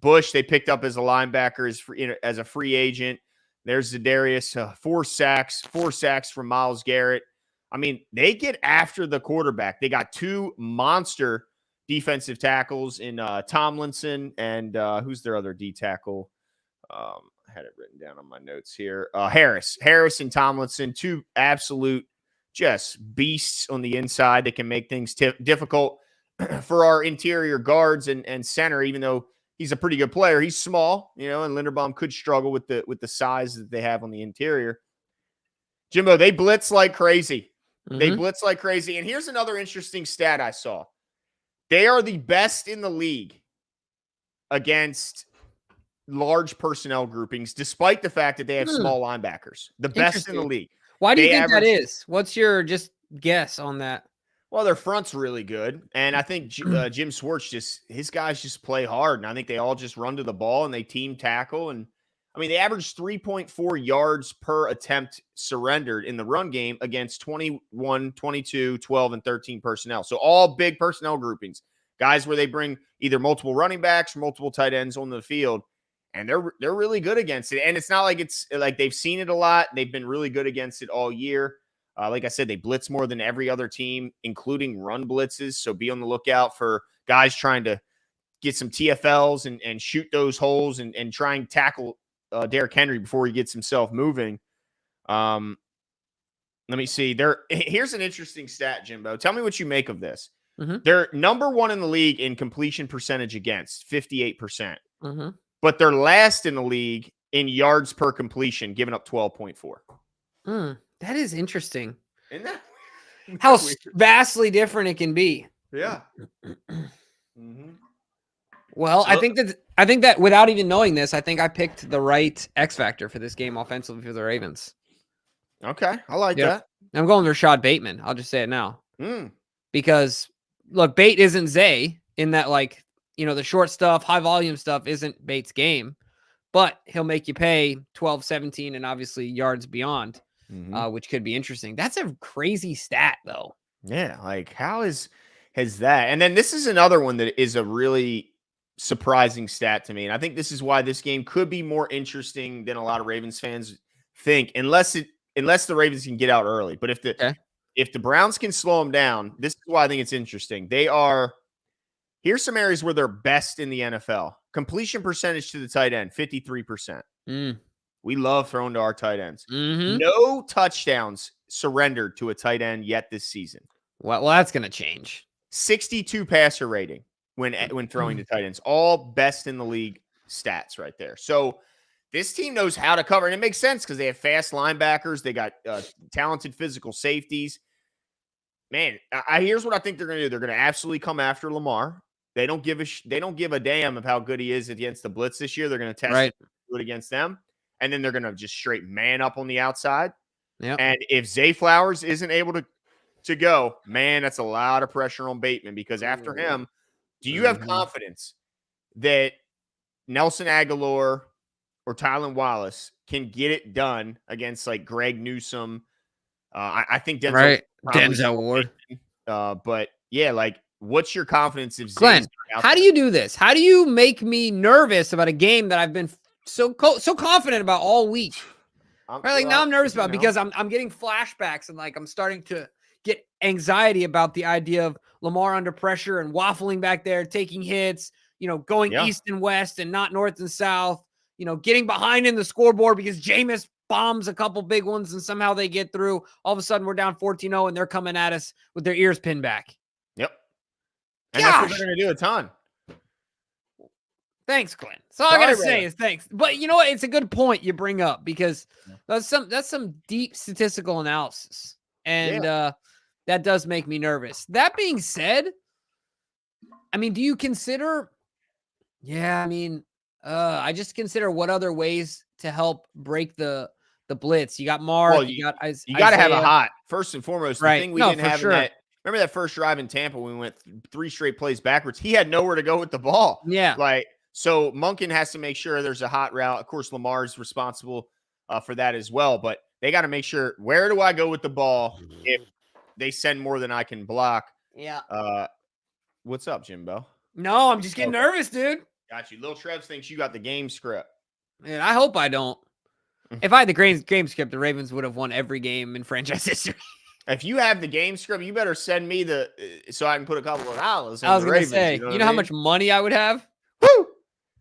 Bush, they picked up as a linebacker as a free agent. There's Zadarius, 4 sacks from Myles Garrett. I mean, they get after the quarterback. They got 2 monster defensive tackles in Tomlinson and who's their other D tackle? I had it written down on my notes here. Harris and Tomlinson, 2 absolute just beasts on the inside that can make things difficult for our interior guards and center, even though he's a pretty good player. He's small, and Linderbaum could struggle with the size that they have on the interior. Jimbo, they blitz like crazy. They blitz like crazy. And here's another interesting stat I saw. They are the best in the league against large personnel groupings, despite the fact that they have small linebackers. The best in the league. Why do you think that is? What's your just guess on that? Well, their front's really good. And I think Jim Schwartz his guys just play hard. And I think they all just run to the ball and they team tackle. And I mean, they averaged 3.4 yards per attempt surrendered in the run game against 21, 22, 12, and 13 personnel. So all big personnel groupings, guys where they bring either multiple running backs or multiple tight ends on the field. And they're really good against it. And it's not like it's like they've seen it a lot. They've been really good against it all year. Like I said, they blitz more than every other team, including run blitzes. So be on the lookout for guys trying to get some TFLs and shoot those holes and try and tackle Derrick Henry before he gets himself moving. Let me see. Here's an interesting stat, Jimbo. Tell me what you make of this. They're number 1 in the league in completion percentage against, 58%. But they're last in the league in yards per completion, giving up 12.4. That is interesting. Isn't that how vastly different it can be? Yeah. Well, I think that without even knowing this, I think I picked the right X factor for this game offensively for the Ravens. Okay, I like that. I'm going Rashad Bateman. I'll just say it now. Because look, Bate isn't Zay in that, like, the short stuff, high volume stuff isn't Bate's game, but he'll make you pay 12, 17, and obviously yards beyond, which could be interesting. That's a crazy stat, though. Yeah, like how has that? And then this is another one that is a really surprising stat to me, and I think this is why this game could be more interesting than a lot of Ravens fans think, unless the Ravens can get out early. But if the Browns can slow them down, this is why I think it's interesting. Here's some areas where they're best in the NFL. Completion percentage to the tight end, 53%. We love throwing to our tight ends. No touchdowns surrendered to a tight end yet this season. Well, that's going to change. 62 passer rating when throwing to tight ends. All best in the league stats right there. So this team knows how to cover. And it makes sense because they have fast linebackers. They got talented physical safeties. Man, here's what I think they're going to do. They're going to absolutely come after Lamar. They don't give a damn of how good he is against the blitz this year. They're going to test it against them, and then they're going to just straight man up on the outside. Yeah. And if Zay Flowers isn't able to go, man, that's a lot of pressure on Bateman because after him, do you have confidence that Nelson Aguilar or Tylan Wallace can get it done against like Greg Newsome? I think Denzel Right. probably Denzel still Ward. but yeah, like what's your confidence if Glenn, Zay's not out how do there? you do this? How do you make me nervous about a game that I've been so confident about all week? Right, like now I'm nervous about because I'm getting flashbacks and like I'm starting to get anxiety about the idea of Lamar under pressure and waffling back there, taking hits, going east and west and not north and south, getting behind in the scoreboard because Jameis bombs a couple big ones and somehow they get through. All of a sudden we're down 14-0 and they're coming at us with their ears pinned back. Yep. And that's what they're going to do a ton. Thanks, Glenn. That's all I gotta say is thanks. But you know what? It's a good point you bring up because that's some deep statistical analysis, and that does make me nervous. That being said, I mean, do you consider? Yeah, I mean, I just consider what other ways to help break the blitz. You got Mark. Well, you got you got to have a hot first and foremost. Right. The thing we didn't have in that. Remember that first drive in Tampa when we went 3 straight plays backwards? He had nowhere to go with the ball. Yeah. So Monken has to make sure there's a hot route. Of course, Lamar's responsible for that as well. But they got to make sure, where do I go with the ball if they send more than I can block? Yeah. What's up, Jimbo? No, I'm just getting nervous, dude. Got you. Lil Trev thinks you got the game script. Man, I hope I don't. If I had the game script, the Ravens would have won every game in franchise history. If you have the game script, you better send me so I can put a couple of dollars. I was going to say, you know how much money I would have? Woo!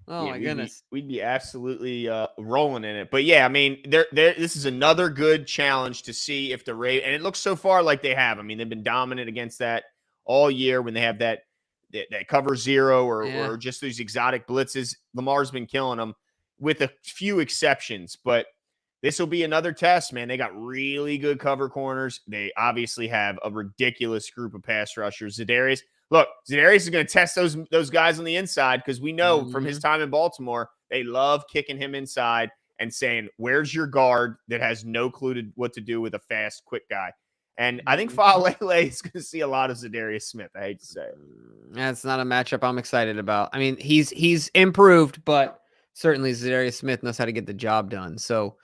Oh my goodness. We'd be absolutely rolling in it. But yeah, I mean, this is another good challenge to see if the Ravens, and it looks so far like they have. I mean, they've been dominant against that all year when they have that cover zero or just these exotic blitzes. Lamar's been killing them with a few exceptions, but this will be another test, man. They got really good cover corners. They obviously have a ridiculous group of pass rushers. Za'Darius is going to test those guys on the inside because we know from his time in Baltimore, they love kicking him inside and saying, where's your guard that has no clue what to do with a fast, quick guy? And I think Faalele is going to see a lot of Za'Darius Smith. I hate to say it. That's not a matchup I'm excited about. I mean, he's improved, but certainly Za'Darius Smith knows how to get the job done. So,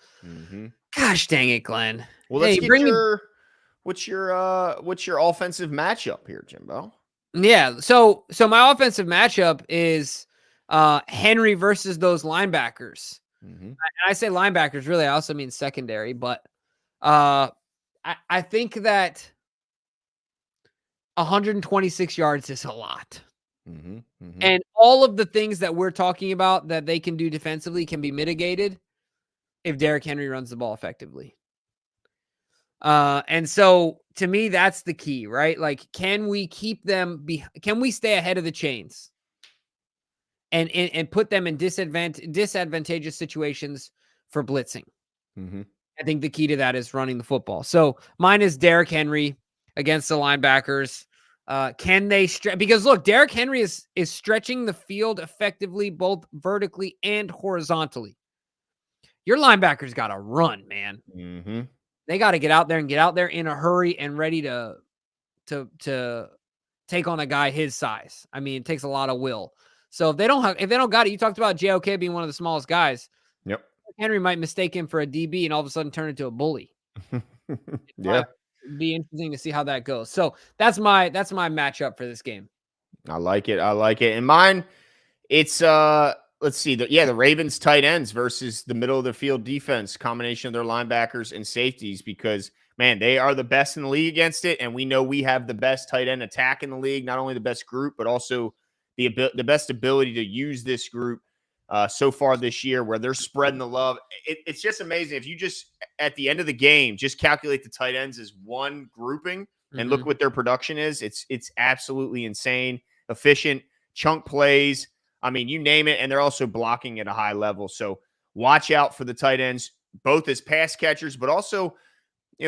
gosh dang it, Glenn. Well, let's get what's your offensive matchup here, Jimbo? Yeah. So my offensive matchup is Henry versus those linebackers. And I say linebackers, really, I also mean secondary, but I think that 126 yards is a lot. And all of the things that we're talking about that they can do defensively can be mitigated if Derrick Henry runs the ball effectively. And so to me, that's the key, right? Like, can we keep them can we stay ahead of the chains and put them in disadvantageous situations for blitzing? I think the key to that is running the football. So mine is Derrick Henry against the linebackers. Can they stretch? Because look, Derrick Henry is stretching the field effectively, both vertically and horizontally. Your linebackers got to run, man. They got to get out there in a hurry and ready to take on a guy his size. I mean, it takes a lot of will. So if they don't got it, you talked about JOK being one of the smallest guys. Yep. Henry might mistake him for a DB and all of a sudden turn into a bully. Yeah. It'd be interesting to see how that goes. So that's my matchup for this game. I like it. And mine, it's let's see. The Ravens tight ends versus the middle of the field defense, combination of their linebackers and safeties, because man, they are the best in the league against it. And we know we have the best tight end attack in the league, not only the best group, but also the best ability to use this group so far this year, where they're spreading the love. It's just amazing. If you just, at the end of the game, just calculate the tight ends as one grouping and look what their production is, it's absolutely insane, efficient, chunk plays. I mean, you name it, and they're also blocking at a high level. So watch out for the tight ends, both as pass catchers, but also,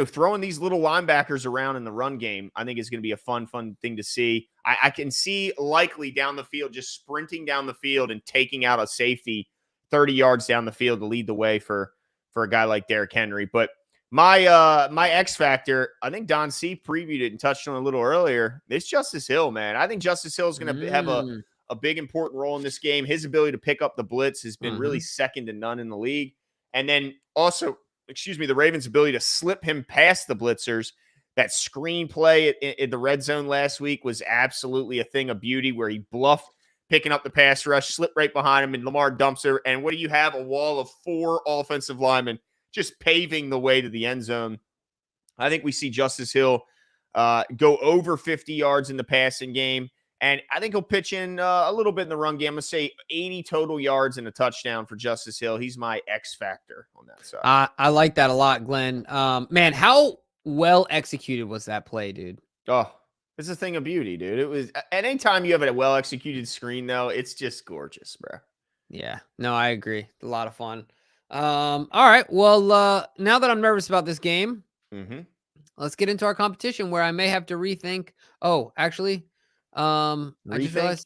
throwing these little linebackers around in the run game, I think is going to be a fun thing to see. I can see likely down the field, just sprinting down the field and taking out a safety 30 yards down the field to lead the way for a guy like Derrick Henry. But My X factor, I think Don C previewed it and touched on it a little earlier. It's Justice Hill, man. I think Justice Hill is going to have a big important role in this game. His ability to pick up the blitz has been really second to none in the league. And then also, the Ravens' ability to slip him past the blitzers. That screenplay in the red zone last week was absolutely a thing of beauty, where he bluffed picking up the pass rush, slipped right behind him, and Lamar dumps her. And what do you have? A wall of 4 offensive linemen just paving the way to the end zone. I think we see Justice Hill go over 50 yards in the passing game. And I think he'll pitch in a little bit in the run game. I'm going to say 80 total yards and a touchdown for Justice Hill. He's my X factor on that side. I like that a lot, Glenn. Man, how well executed was that play, dude? Oh, it's a thing of beauty, dude. It was, at any time you have a well executed screen, though, it's just gorgeous, bro. Yeah, no, I agree. A lot of fun. All right. Well, now that I'm nervous about this game, let's get into our competition, where I may have to rethink. Oh, actually, I just realized.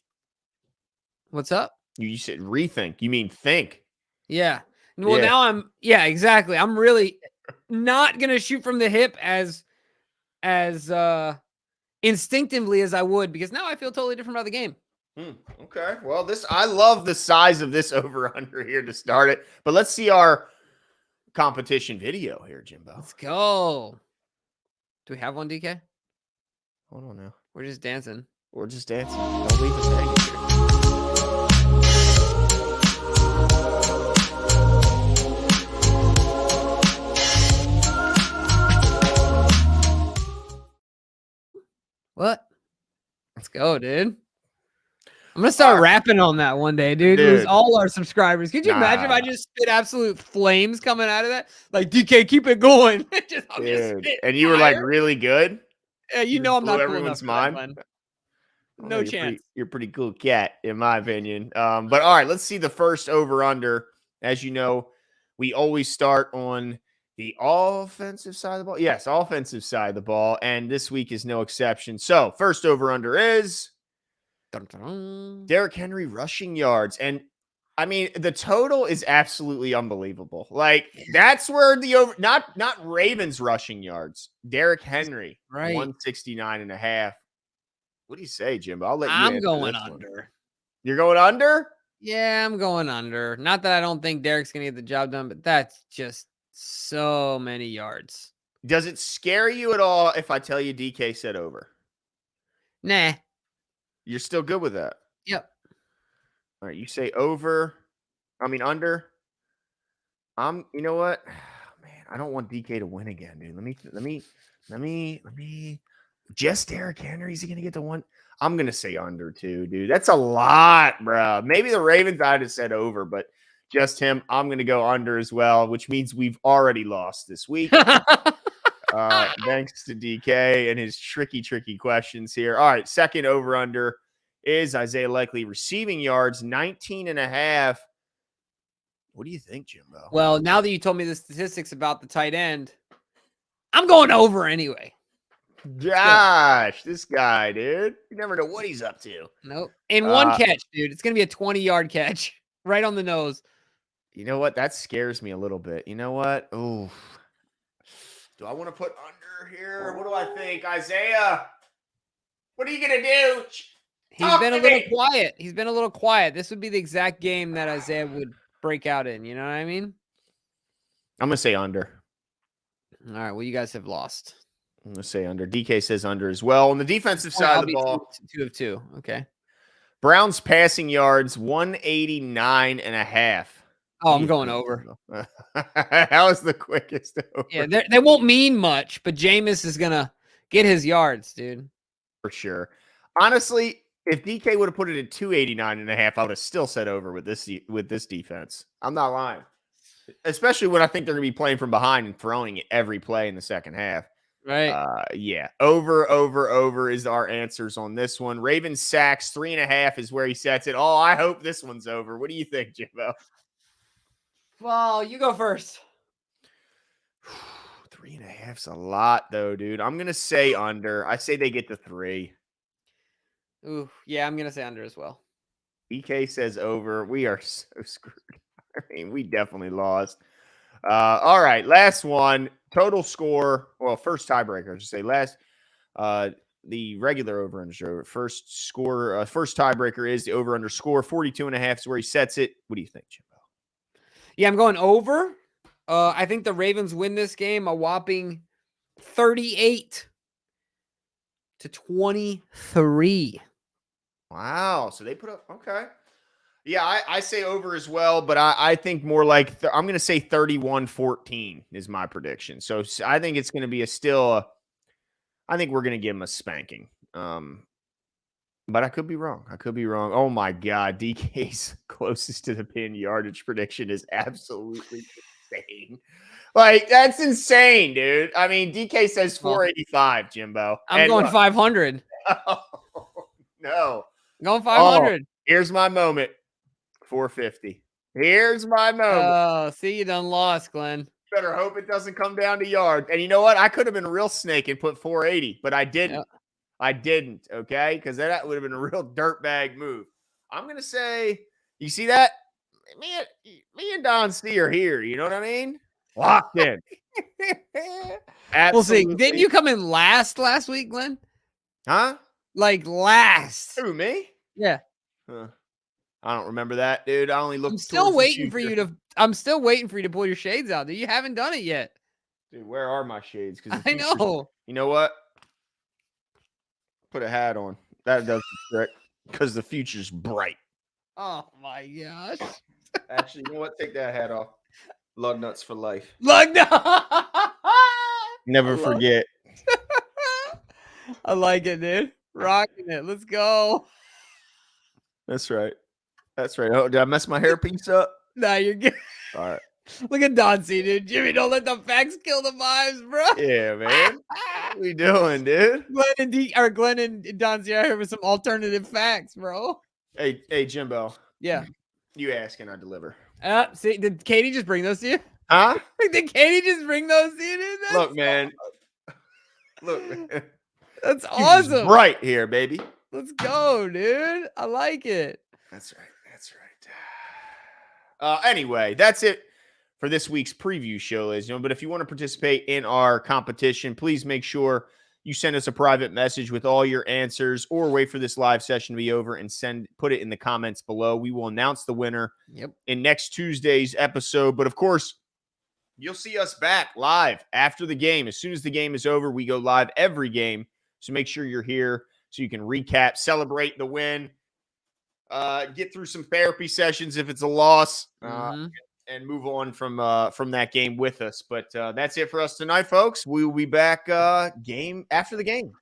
What's up? You said rethink. You mean think? Yeah. Well, now yeah, exactly. I'm really not gonna shoot from the hip as instinctively as I would, because now I feel totally different about the game. Okay. Well, I love the size of this over-under here to start it. But let's see our competition video here, Jimbo. Let's go. Do we have one, DK? Hold on now. We're just dancing. Don't leave us hanging here. What? Let's go, dude. I'm going to start rapping on that one day, dude. Lose all our subscribers. Could you imagine if I just spit absolute flames coming out of that? Like, DK, keep it going. And you were like really good? Yeah, you know I'm not cool everyone's enough mind. No chance. You're a pretty cool cat, in my opinion. But all right, let's see the first over-under. As you know, we always start on the offensive side of the ball. Yes, offensive side of the ball. And this week is no exception. So, first over-under is Derrick Henry rushing yards. And I mean, the total is absolutely unbelievable. Like, that's where the over, not Ravens rushing yards. Derrick Henry, 169.5. What do you say, Jimbo? I'll let you. I'm going under. You're going under? Yeah, I'm going under. Not that I don't think Derrick's going to get the job done, but that's just so many yards. Does it scare you at all if I tell you DK said over? Nah. You're still good with that? Yep. All right, you say under. You know what? Man, I don't want DK to win again, dude. Let me. Just Derrick Henry, is he going to get the one? I'm going to say under too, dude. That's a lot, bro. Maybe the Ravens, I'd have said over, but just him, I'm going to go under as well, which means we've already lost this week. Thanks to DK and his tricky questions here. All right, second over-under is Isaiah Likely receiving yards, 19.5. What do you think, Jimbo? Well, now that you told me the statistics about the tight end, I'm going over anyway. Gosh, this guy, dude. You never know what he's up to. Nope. In one catch, dude. It's going to be a 20-yard catch right on the nose. You know what? That scares me a little bit. You know what? Oh, do I want to put under here? What do I think? Isaiah, what are you going to do? He's been a little quiet. He's been a little quiet. This would be the exact game that Isaiah would break out in. You know what I mean? I'm going to say under. All right. Well, you guys have lost. I'm going to say under. DK says under as well. On the defensive side of the ball. 2 of 2. Okay. Browns passing yards, 189.5. Oh, I'm going over. That was the quickest over. Yeah, they won't mean much, but Jameis is going to get his yards, dude. For sure. Honestly, if DK would have put it at 289.5, I would have still said over with this defense. I'm not lying. Especially when I think they're going to be playing from behind and throwing it every play in the second half. Right. Yeah. Over is our answers on this one. Ravens sacks 3.5 is where he sets it. Oh, I hope this one's over. What do you think, Jimbo? Well, you go first. 3.5's a lot, though, dude. I'm going to say under. I say they get to 3. Ooh, yeah, I'm going to say under as well. EK says over. We are so screwed. I mean, we definitely lost. All right, last one. Total score. Well, first tiebreaker. I should say last. The regular over under first score. First tiebreaker is the over under score 42.5 is where he sets it. What do you think, Jimbo? Yeah, I'm going over. I think the Ravens win this game a whopping 38-23. Wow. So they put up, okay. Yeah, I say over as well, but I think more like, I'm going to say 31-14 is my prediction. So I think it's going to be I think we're going to give him a spanking. But I could be wrong. Oh my God. DK's closest to the pin yardage prediction is absolutely insane. Like, that's insane, dude. I mean, DK says 485, Jimbo. I'm going 500. No. I'm going 500. Here's my moment. 450. Here's my moment. Oh, see, you done lost, Glenn. Better hope it doesn't come down to yards. And you know what? I could have been a real snake and put 480, but I didn't. Yep. I didn't, okay? Because that would have been a real dirtbag move. I'm going to say, you see that? Me and Don C are here. You know what I mean? Locked in. We'll see. Didn't you come in last week, Glenn? Huh? Like last. Who, me? Yeah. Huh. I don't remember that, dude. I only looked. I'm still waiting for you to pull your shades out, dude. You haven't done it yet. Dude, where are my shades? I know. You know what? Put a hat on. That does the trick because the future's bright. Oh my gosh. Actually, you know what? Take that hat off. Lug nuts for life. Lug nuts. Never forget. I like it, dude. Rocking it. Let's go. That's right. Oh, did I mess my hairpiece up? Nah, you're good. All right. Look at Don C, dude. Jimmy, don't let the facts kill the vibes, bro. Yeah, man. What we doing, dude? Glenn and Don C are here with some alternative facts, bro. Hey, Jimbo. Yeah. You ask and I deliver. See, did Katie just bring those to you? Huh? Did Katie just bring those to you, dude? Look, man. That's awesome. Right here, baby. Let's go, dude. I like it. That's right. Anyway, that's it for this week's preview show, ladies and gentlemen. But if you want to participate in our competition, please make sure you send us a private message with all your answers, or wait for this live session to be over and put it in the comments below. We will announce the winner in next Tuesday's episode. But of course, you'll see us back live after the game. As soon as the game is over, we go live every game. So make sure you're here so you can recap, celebrate the win, get through some therapy sessions if it's a loss, and move on from that game with us. But that's it for us tonight, folks. We will be back game after the game.